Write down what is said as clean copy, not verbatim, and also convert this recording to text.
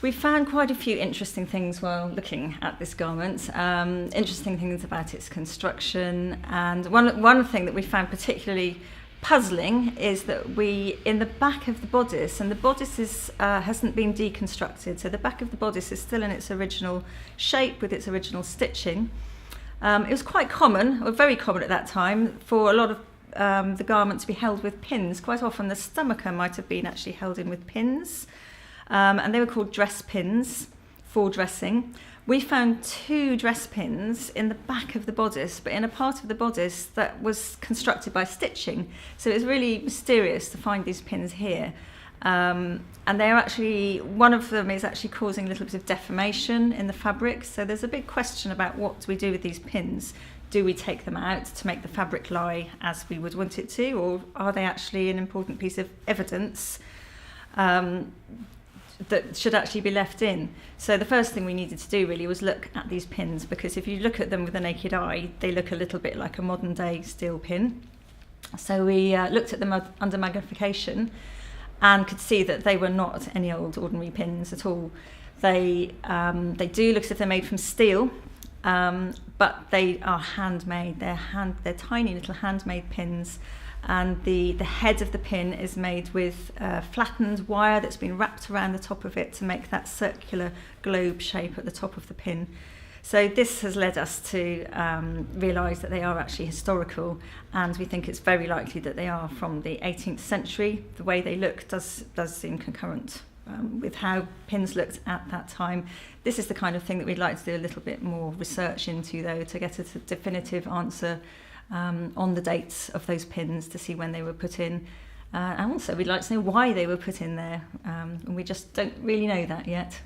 We found quite a few interesting things while looking at this garment. Interesting things about its construction, and one thing that we found particularly puzzling is that in the back of the bodice, and the bodice hasn't been deconstructed, so the back of the bodice is still in its original shape with its original stitching. It was quite common, or very common at that time, for a lot of the garment to be held with pins. Quite often the stomacher might have been actually held in with pins. And they were called dress pins for dressing. We found 2 dress pins in the back of the bodice, but in a part of the bodice that was constructed by stitching. So it was really mysterious to find these pins here. And they're actually, one of them is actually causing a little bit of deformation in the fabric. So there's a big question about what do we do with these pins. Do we take them out to make the fabric lie as we would want it to, or are they actually an important piece of evidence that should actually be left in? So the first thing we needed to do really was look at these pins, because if you look at them with the naked eye, they look a little bit like a modern day steel pin. So we looked at them under magnification and could see that they were not any old ordinary pins at all. They do look as if they're made from steel, but they are handmade. They're tiny little handmade pins. And the head of the pin is made with flattened wire that's been wrapped around the top of it to make that circular globe shape at the top of the pin. So this has led us to realise that they are actually historical, and we think it's very likely that they are from the 18th century. The way they look does seem concurrent with how pins looked at that time. This is the kind of thing that we'd like to do a little bit more research into, though, to get a definitive answer on the dates of those pins, to see when they were put in, and also we'd like to know why they were put in there, and we just don't really know that yet.